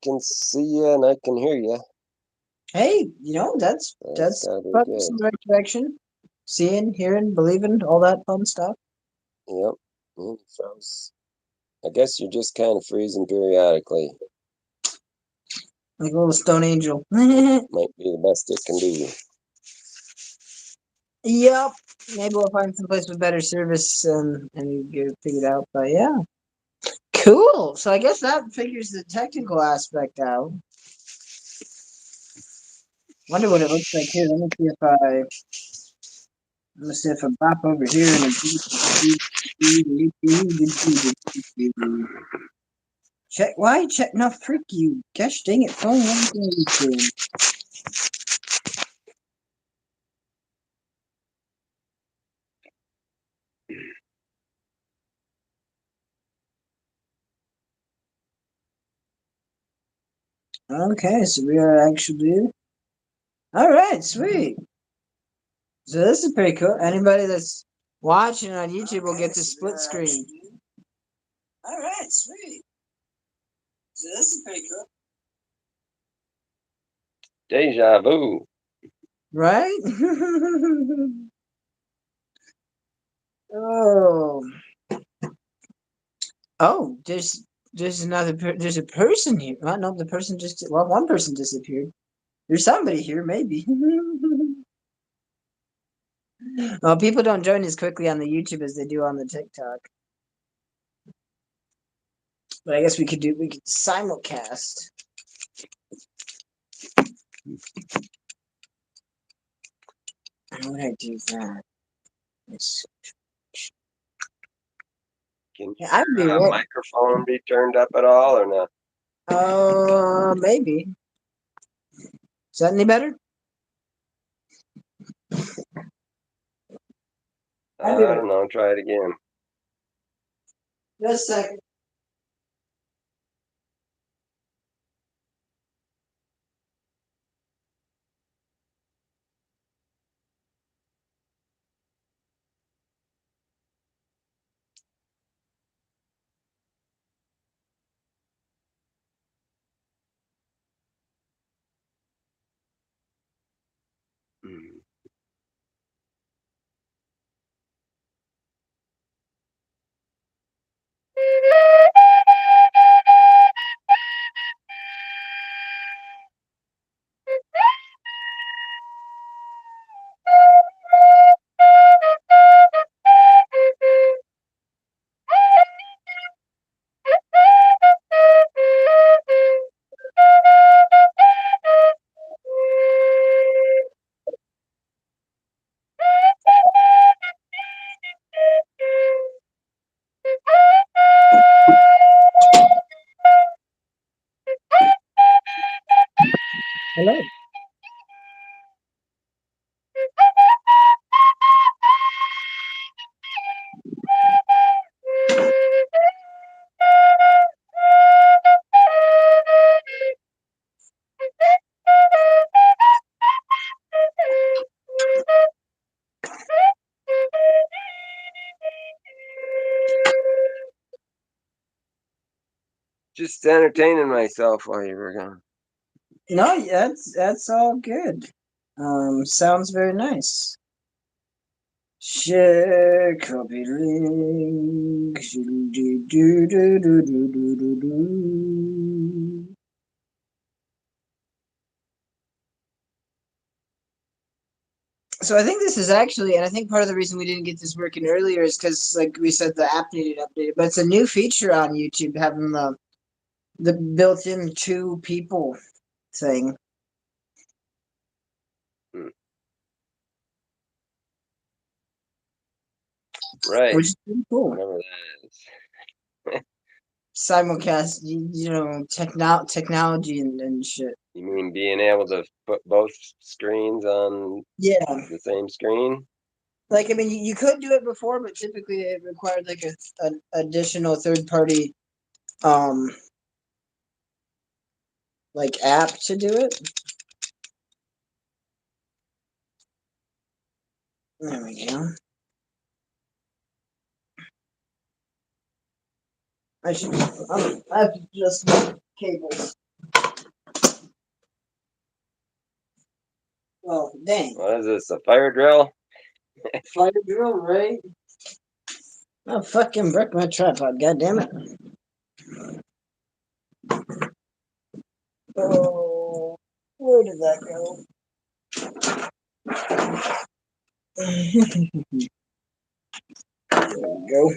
can see you and I can hear you. Hey, That's that's gotta be progress in good. the right direction. Seeing, hearing, believing, all that fun stuff. Yep. Froze. I guess you're just kind of freezing periodically. Like a little stone angel. Might be the best it can do. Yep. Maybe we'll find some place with better service and get it figured out. But yeah. Cool. So I guess that figures the technical aspect out. Wonder what it looks like here. Let me see if I pop over here and check. Why check? No, freak you. Gosh dang it, phone. What are you doing? Okay, so we are actually. All right, sweet. So this is pretty cool. Anybody that's watching on YouTube will get the split screen. All right, sweet. So this is pretty cool. Deja vu. Right? Oh. Oh, there's a person here. Well, no, the person one person disappeared. There's somebody here, maybe. Well, people don't join as quickly on the YouTube as they do on the TikTok. But I guess we could simulcast. How would I do that? Can Yeah, I'd be your microphone be turned up at all or not? maybe. Is that any better? I don't know. Try it again. Just a second. Hmm. Hello. Just entertaining myself while you were gone. No, that's all good. Sounds very nice. Share copy link. So I think this is actually, and I think part of the reason we didn't get this working earlier is because, like we said, the app needed updated. But it's a new feature on YouTube having the built-in two people thing, Hmm. Right. which is pretty cool. Whatever that is. Simulcast, technology and shit. You mean being able to put both screens on Yeah, the same screen? like I mean, you could do it before, but typically it required like an additional third party um like app to do it. There we go. I should I have to just cables. Oh, dang. What is this, a fire drill? Fire drill, right? Oh, fucking broke my tripod, god damn it. Oh, where did that go? There we go.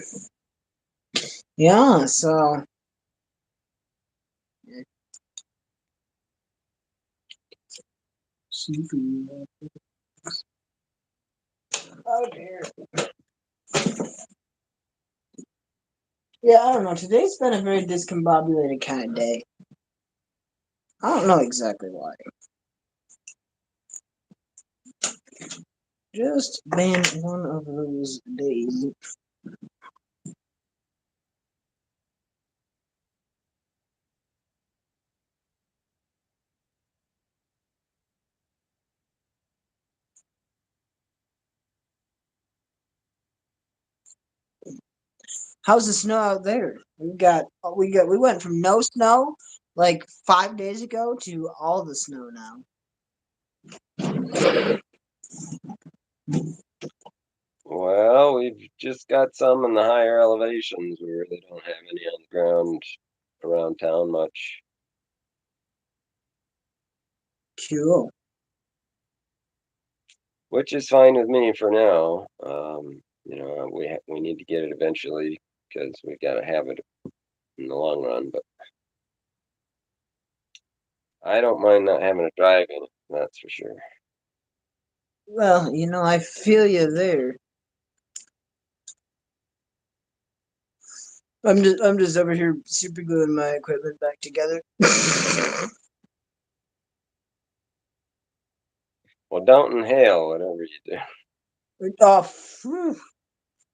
Yeah, so. Oh dear. Yeah, I don't know. Today's been a very discombobulated kind of day. I don't know exactly why. Just been one of those days. How's the snow out there? We went from no snow like 5 days ago to all the snow now. Well, we've just got some in the higher elevations. We really don't have any on the ground around town much. Cool. Which is fine with me for now. We need to get it eventually because we got to have it in the long run. But I don't mind not having to drive in it. That's for sure. Well, I feel you there. I'm just over here super gluing my equipment back together. Well, don't inhale whatever you do. Oh, phew.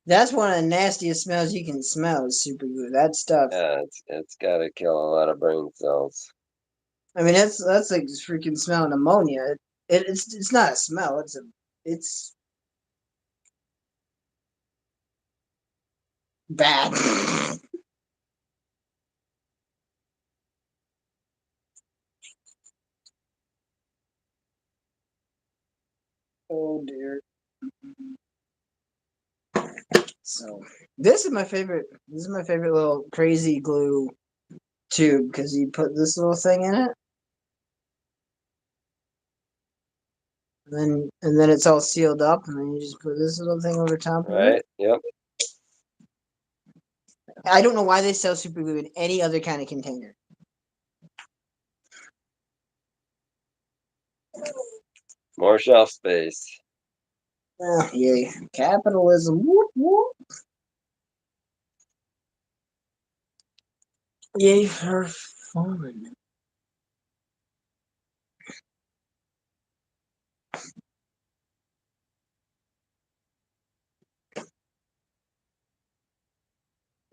That's one of the nastiest smells you can smell is super glue. That stuff. Yeah, it's got to kill a lot of brain cells. I mean, that's like just freaking smelling ammonia. It's not a smell. It's bad. Oh dear. So this is my favorite. This is my favorite little crazy glue tube because you put this little thing in it, and then it's all sealed up, and then you just put this little thing over top of it. Right? Yep. I don't know why they sell super glue in any other kind of container. More shelf space. Oh, yay. Capitalism. Whoop, whoop. Yay for fun.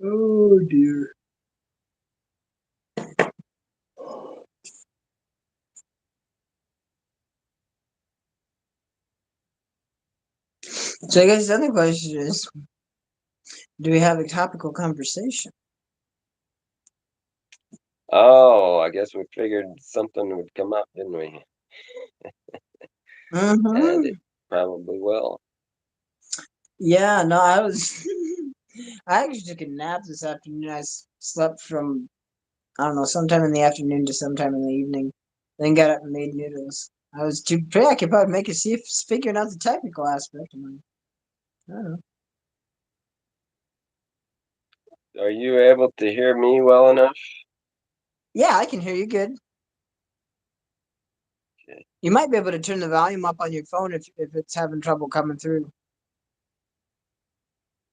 Oh dear. So I guess the other question is, do we have a topical conversation? Oh, I guess we figured something would come up, didn't we? And it Mm-hmm. probably will. Yeah, no, I was. I actually took a nap this afternoon. I slept from, I don't know, sometime in the afternoon to sometime in the evening. Then got up and made noodles. I was too preoccupied making figuring out the technical aspect. I'm like, I don't know. Are you able to hear me well enough? Yeah, I can hear you good. Okay. You might be able to turn the volume up on your phone if it's having trouble coming through.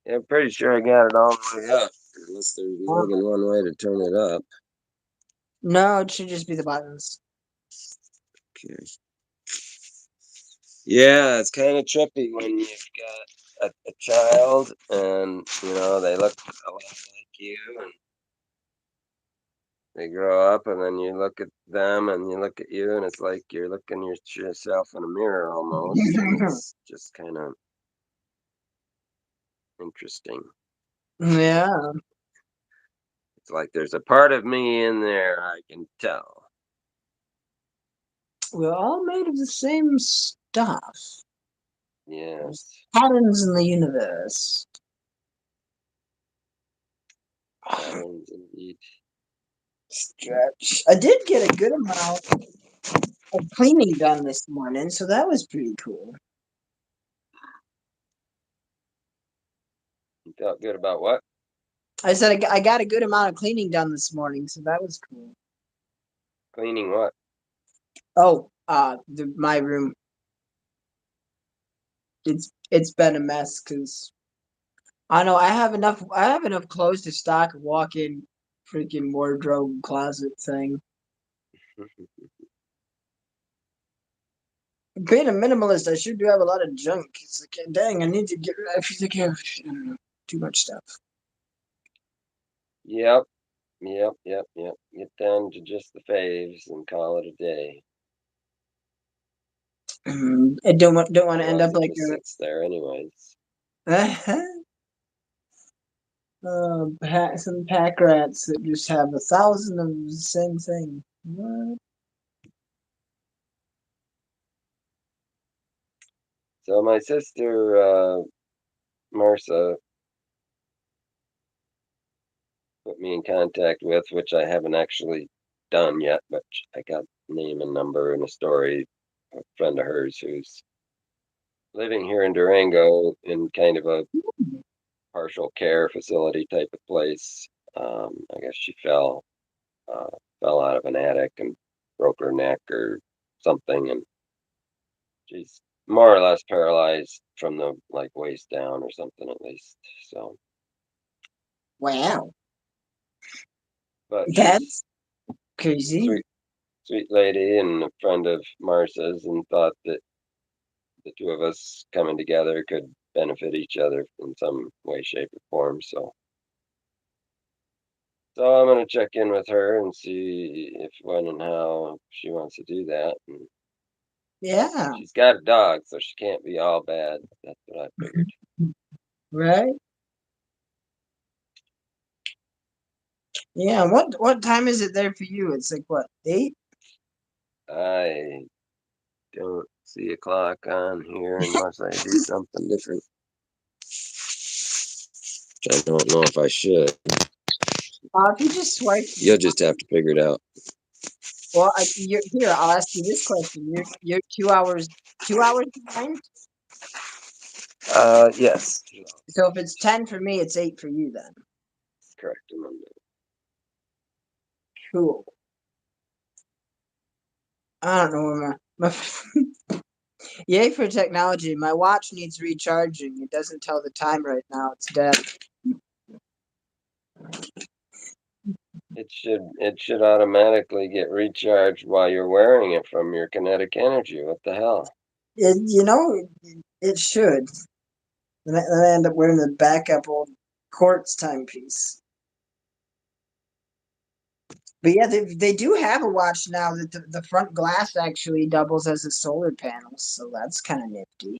Yeah, I'm pretty sure I got it all the way up. Unless there's more than one way to turn it up. No, it should just be the buttons. Okay. Yeah, it's kind of trippy when you've got a child and, they look a lot like you and they grow up and then you look at them and you look at you and it's like you're looking at yourself in a mirror almost. And it's just kind of interesting. Yeah, It's like there's a part of me in there I can tell. we're all made of the same stuff. Yes. Patterns in the universe. Patterns indeed. Stretch. I did get a good amount of cleaning done this morning, so that was pretty cool. You felt good about what? I said I got a good amount of cleaning done this morning, so that was cool. Cleaning what? Oh, my room. It's been a mess because I know I have enough clothes to stock a walk-in freaking wardrobe closet thing. Being a minimalist, I sure do have a lot of junk. It's like, dang, I need to get rid of. I feel like I have, I don't know, too much stuff. Yep. Get down to just the faves and call it a day. I don't want to end Otherwise up it like just sits there anyways. some pack rats that just have 1,000 of the same thing. What? So my sister Marcia put me in contact with, which I haven't actually done yet, but I got name and number and a story. A friend of hers who's living here in Durango in kind of a partial care facility type of place. I guess she uh, fell out of an attic and broke her neck or something, and she's more or less paralyzed from the like waist down or something at least. So, Wow, but she's that's crazy. sweet, sweet lady and a friend of Marcia's, and thought that the two of us coming together could benefit each other in some way, shape, or form. So I'm gonna check in with her and see if, when, and how she wants to do that. And Yeah, she's got a dog, so she can't be all bad. That's what I figured. right. Yeah, what time is it there for you? It's like what, 8? I don't see a clock on here unless I do something different. I don't know if I should. If you just swipe, You'll just have to figure it out. well, here. I'll ask you this question. You're 2 hours behind. Yes. So if it's 10 for me, it's 8 for you then. Correct. Remember. Cool. I don't know where Yay for technology. My watch needs recharging. It doesn't tell the time right now. It's dead. It should automatically get recharged while you're wearing it from your kinetic energy. What the hell? It should. Then I end up wearing the backup old quartz timepiece. But yeah, they do have a watch now that the front glass actually doubles as a solar panel, so that's kind of nifty.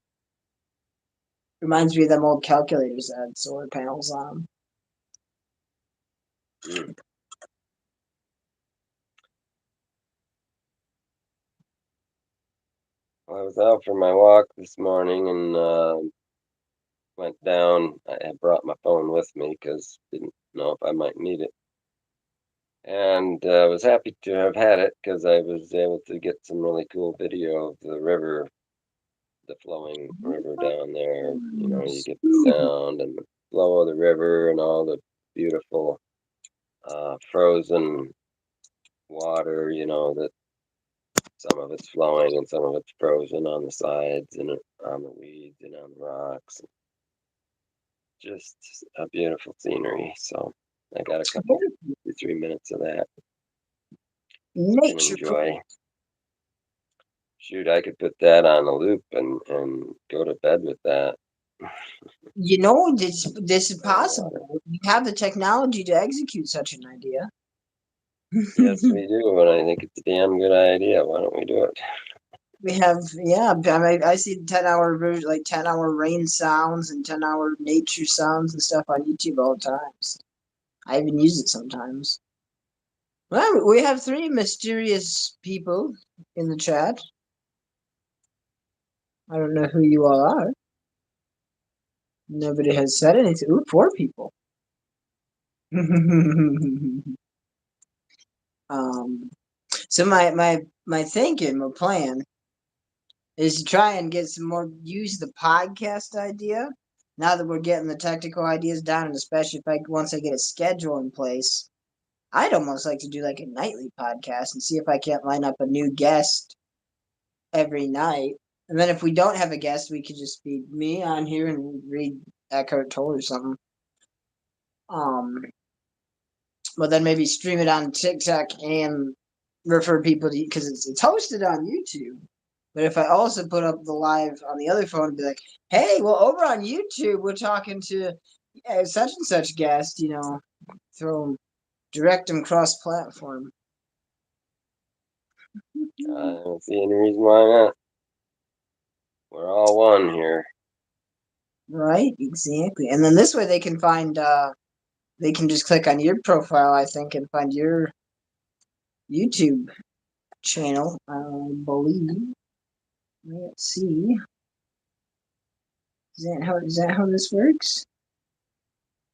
Reminds me of them old calculators that had solar panels on them. Mm. I was out for my walk this morning and went down. I had brought my phone with me because didn't know if I might need it, and was happy to have had it because I was able to get some really cool video of the river, the flowing river down there. You know, you get the sound and the flow of the river and all the beautiful frozen water. You know that some of it's flowing and some of it's frozen on the sides and on the weeds and on the rocks. Just a beautiful scenery. So I got a couple, 3 minutes of that I can Nature. enjoy. Shoot, I could put that on a loop and go to bed with that. This is possible. We have the technology to execute such an idea. Yes, we do, and I think it's a damn good idea. Why don't we do it? We have, yeah. I mean, I see 10-hour, like 10-hour rain sounds and 10-hour nature sounds and stuff on YouTube all the time. So I even use it sometimes. Well, we have 3 mysterious people in the chat. I don't know who you all are. Nobody has said anything. Ooh, 4 people. um, so my thinking, my plan is to try and get some more, use the podcast idea. Now that we're getting the technical ideas down, and especially if once I get a schedule in place, I'd almost like to do like a nightly podcast and see if I can't line up a new guest every night. And then if we don't have a guest, we could just be me on here and read Eckhart Tolle or something. But then maybe stream it on TikTok and refer people to, because it's hosted on YouTube. But if I also put up the live on the other phone and be like, hey, well, over on YouTube, we're talking to such and such guest, throw them, direct them cross platform. I don't see any reason why not. We're all one here. Right, exactly. And then this way they can find, they can just click on your profile, I think, and find your YouTube channel, I believe. Let's see. Is that how this works?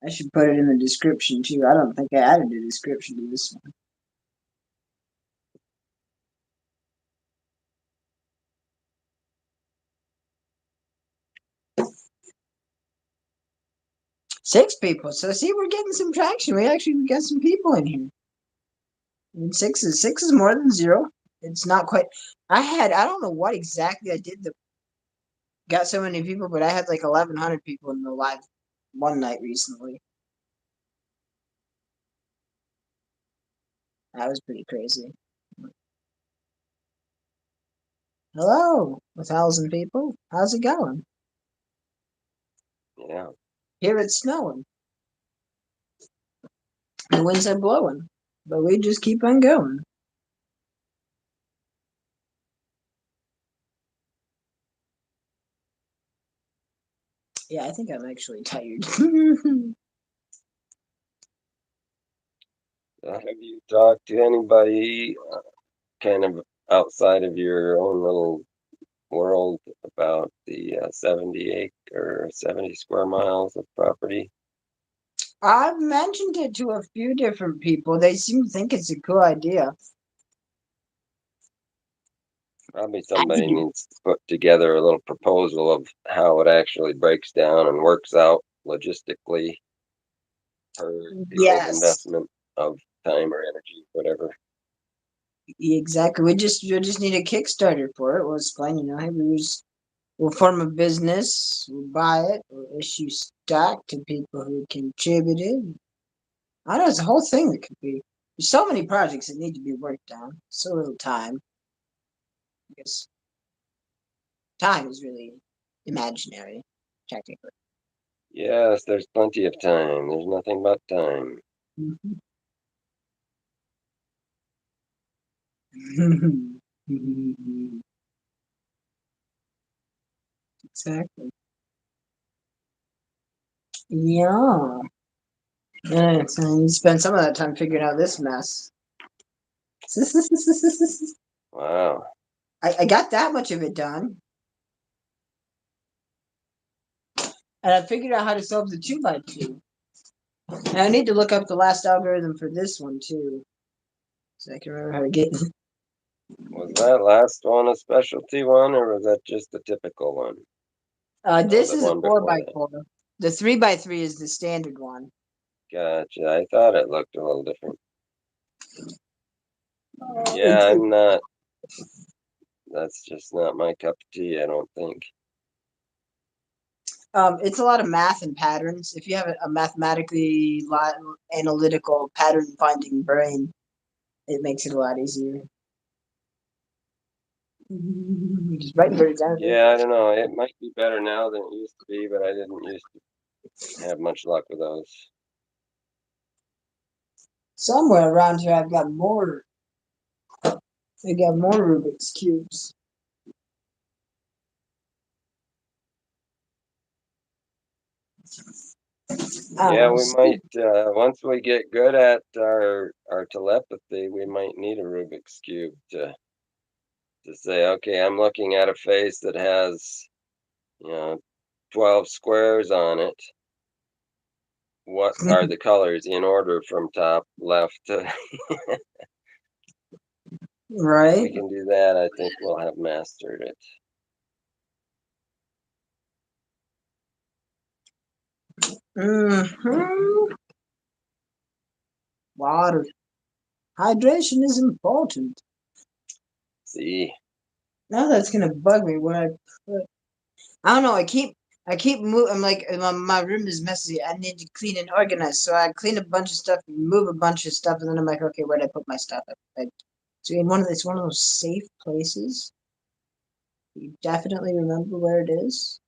I should put it in the description too. I don't think I added a description to this one. 6 people. So see, we're getting some traction. We got some people in here. And six is more than 0. It's not quite. I don't know what exactly I did that got so many people, but I had like 1,100 people in the live one night recently. That was pretty crazy. Hello, 1,000 people. How's it going? Yeah. Here it's snowing. The winds are blowing, but we just keep on going. Yeah, I think I'm actually tired. Have you talked to anybody kind of outside of your own little world about the 70 acre or 70 square miles of property? I've mentioned it to a few different people. They seem to think it's a cool idea. Probably somebody needs to put together a little proposal of how it actually breaks down and works out logistically per people's Yes, investment of time or energy, whatever. exactly. We just need a Kickstarter for it. We'll explain, hey, we'll form a business, we'll buy it, we'll issue stock to people who contributed. I don't know, it's a whole thing that could be. There's so many projects that need to be worked on. So little time. I guess time is really imaginary, technically. Yes, there's plenty of time. There's nothing but time. Exactly. Yeah. Yeah, so you spend some of that time figuring out this mess. Wow. I got that much of it done. And I figured out how to solve the 2x2. And I need to look up the last algorithm for this one too. So I can remember how to get. Was that last one a specialty one or was that just a typical one? This The is a one four before by that. four. The 3x3 is the standard one. Gotcha. I thought it looked a little different. Yeah, It's I'm not. That's just not my cup of tea, I don't think. it's a lot of math and patterns. If you have a mathematically analytical pattern finding brain, it makes it a lot easier. Just writing birds down. Yeah, I don't know. It might be better now than it used to be, but I didn't used to have much luck with those. Somewhere around here, I've got more. I got more Rubik's cubes. Yeah, we So might once we get good at our telepathy, we might need a Rubik's cube to to say, okay, I'm looking at a face that has, 12 squares on it. What are the colors in order from top left to If Right. we can do that, I think we'll have mastered it. Water. Hydration is important. See, Now that's gonna bug me when I put. I don't know. I keep moving. I'm like my room is messy. I need to clean and organize. So I clean a bunch of stuff, move a bunch of stuff, and then I'm like, okay, where did I put my stuff? So it's one of those safe places. You definitely remember where it is.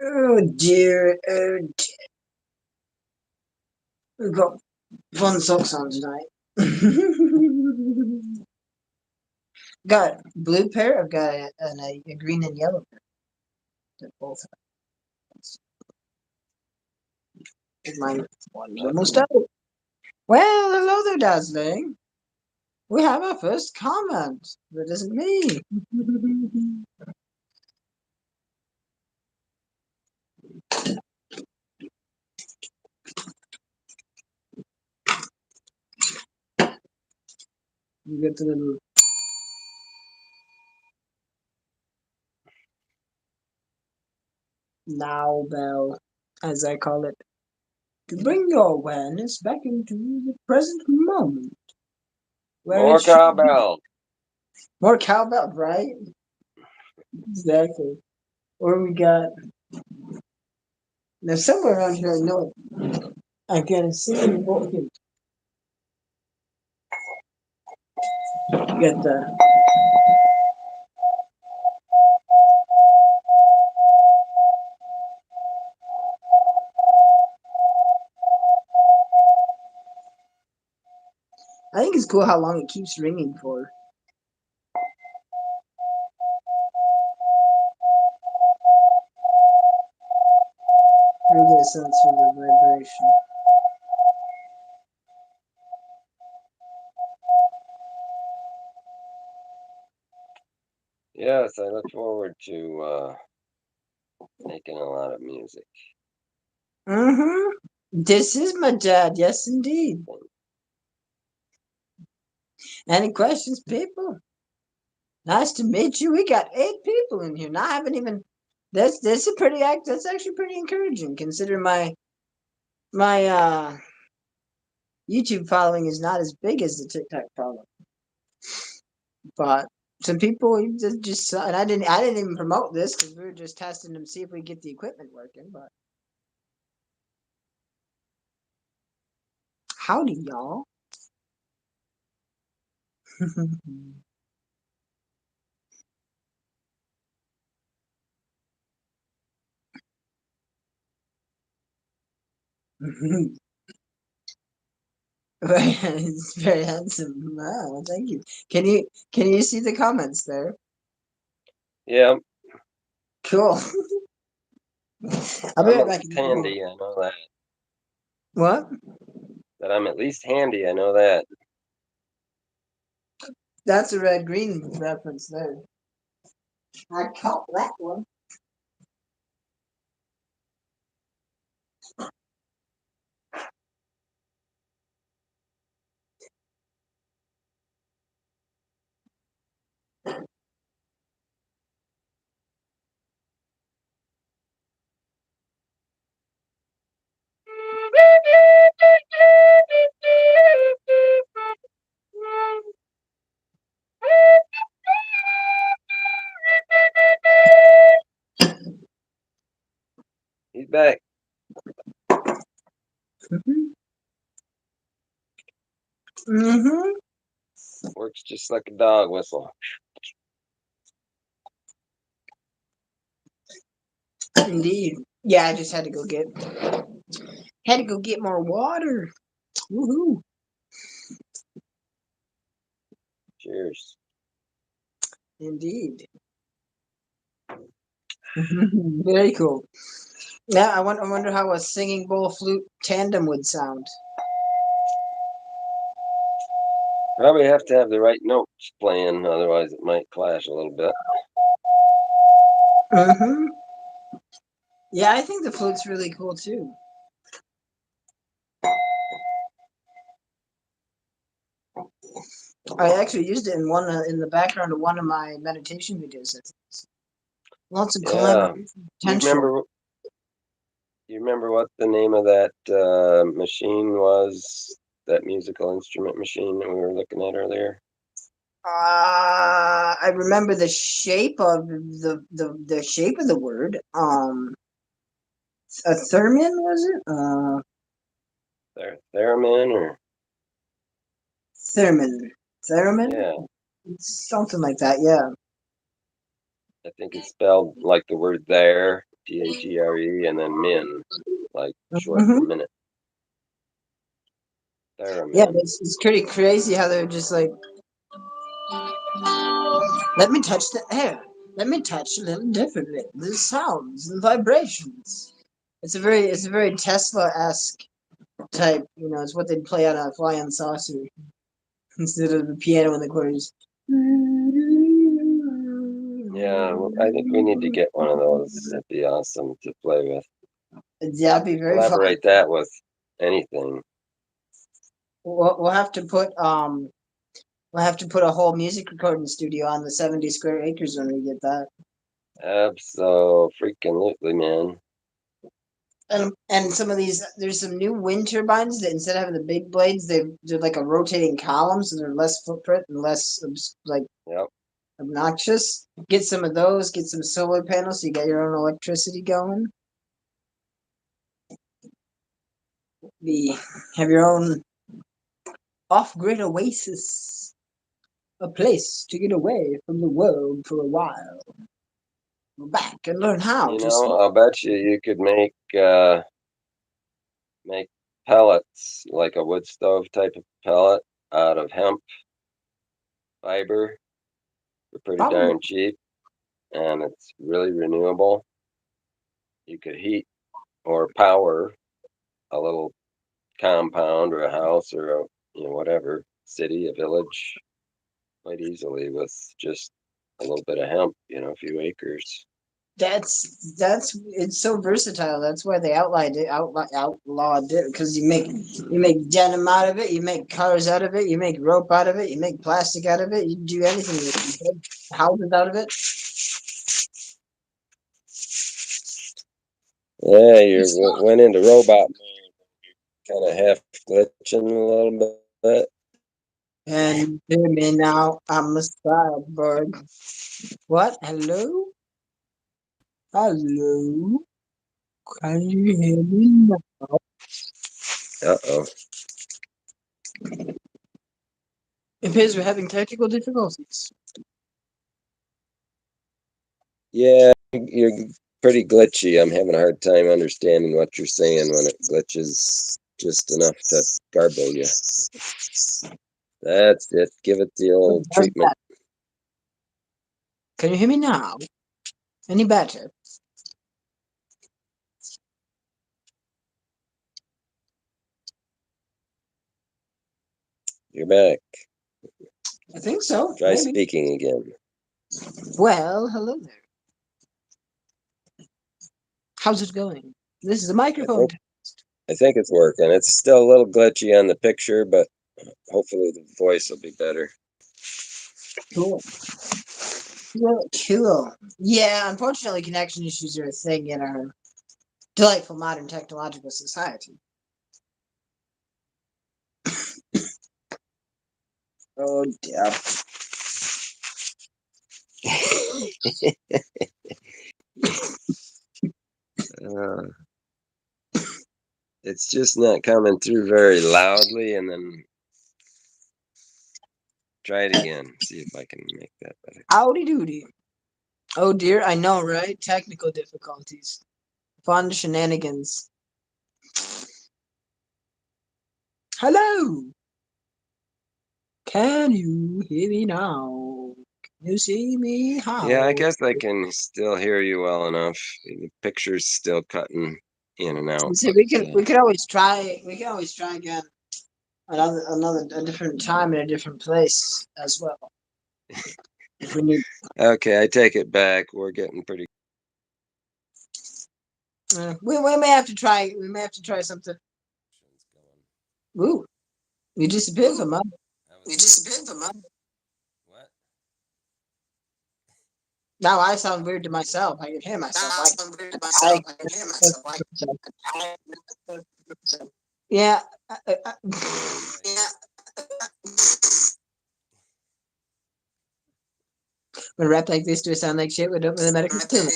Oh dear. Oh dear. We've got fun socks on tonight. Got blue pair. I've got a green and yellow pair. They're both. Mine one's almost out. Well, hello there, Dazzling. We have our first comment. That isn't me. You get the little now bell, as I call it, to bring your awareness back into the present moment. Where more it should be. cowbell. More cowbell, right? Exactly. Or we got now somewhere around here. I know it. I got a singing book. You got the. I think it's cool how long it keeps ringing for. We get a sense for the vibration. Yes, I look forward to making a lot of music. Mm-hmm. This is my dad. Yes, indeed. Any questions, people? Nice to meet you. We got 8 people in here. Now I haven't even. That's a pretty act. That's actually pretty encouraging, considering my YouTube following is not as big as the TikTok following. But some people just and I didn't even promote this because we were just testing them to see if we get the equipment working. But howdy, y'all. It's very handsome. Wow, thank you. Can you see the comments there? Yeah, Cool. I'll be I'm right at back. least handy, I know that. What? That I'm at least handy, I know that. That's a red green reference there. I caught that one. He's back. Mm-hmm. Works just like a dog whistle. Indeed. Yeah, I just had to go get more water. Woohoo! Cheers. Indeed. Very cool. Yeah, I wonder how a singing bowl flute tandem would sound. Probably have to have the right notes playing, otherwise it might clash a little bit. Mm-hmm. Yeah, I think the flute's really cool too. I actually used it in the background of one of my meditation videos. Lots of Yeah. collaboration You potential. remember? You remember what the name of that machine was? That musical instrument machine that we were looking at earlier. I remember the shape of the shape of the word. A theremin was it? Theremin or Theremin, theremin, yeah, something like that. Yeah. I think it's spelled like the word there, THERE, and then min, like short for Hmm. minute. Yeah, Theremin. it's pretty crazy how they're just like, let me touch the air. Let me touch a little differently. The sounds and vibrations. It's a very Tesla-esque type. You know, it's what they'd play on a flying saucer instead of the piano in the corners. Yeah, well, I think we need to get one of those. It'd be awesome to play with. That'd be very fun. Collaborate that with anything. We'll have to put we'll have to put a whole music recording studio on the 70 square acres when we get that. Absolutely, man. And some of these, there's some new wind turbines that instead of having the big blades, they're like a rotating column, so they're less footprint and less like Yep. obnoxious. Get some of those. Get some solar panels, so you got your own electricity going. Be have your own off-grid oasis, a place to get away from the world for a while. Go back and learn how You to know, sleep. I'll bet you could make pellets like a wood stove type of pellet out of hemp fiber for pretty Probably. darn cheap, and it's really renewable. You could heat or power a little compound or a house or a whatever city, a village quite easily with just a little bit of hemp, a few acres. That's it's so versatile. That's why they outlawed it because you make denim out of it, you make cars out of it, you make rope out of it, you make plastic out of it. You do anything with it. You make houses out of it. Yeah, you It's went into robot kind of half glitching a little bit. and hear me now. I'm a cyborg. What? Hello? Hello? Can you hear me now? Uh-oh. It appears we're having technical difficulties. Yeah, you're pretty glitchy. I'm having a hard time understanding what you're saying when it glitches just enough to garble you. That's it. Give it the old How's treatment. that? Can you hear me now? Any better? You're back. I think so. Try Maybe. speaking again. Well, hello there. How's it going? This is a I microphone. think I think it's working. It's still a little glitchy on the picture, but hopefully the voice will be better. Cool. Cool. Cool. Yeah, unfortunately, connection issues are a thing in our delightful modern technological society. Oh, dear. Uh, it's just not coming through very loudly, and then try it again. See if I can make that better. Howdy doody. Oh, dear. I know, right? Technical difficulties. Fun shenanigans. Hello. Can you hear me now? Can you see me? Yeah, I How? guess I can still hear you well enough. The picture's still cutting in and out, So but we could always try again. a different time and a different place as well. If we need, Okay, I take it back. We're getting pretty. we may have to try. We may have to try something. Ooh, you disappeared from us. You disappeared from us. What? Now I sound weird to myself. I can hear myself. Yeah. Yeah. When a rap like this, do it sound like shit? We don't really medical tune.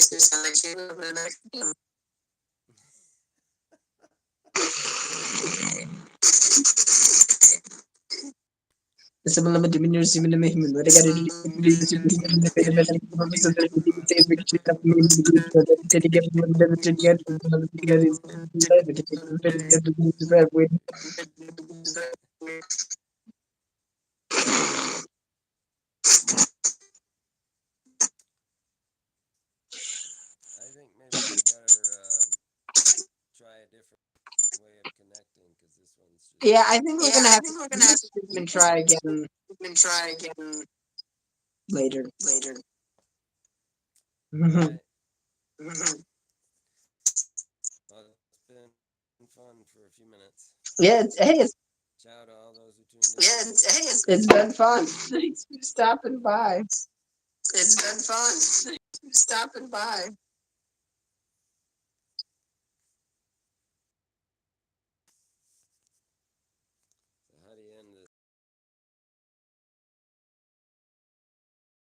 I think maybe we better try a different way of connecting because this one's just. Yeah, I think we're gonna I have think we're to gonna have even try again to try again later. later. Right. Well, it's been fun for a few minutes. Yeah, it's Ciao to all those who tuned in. Yeah, it's been fun. Thanks for stopping by. It's been fun. Stopping by.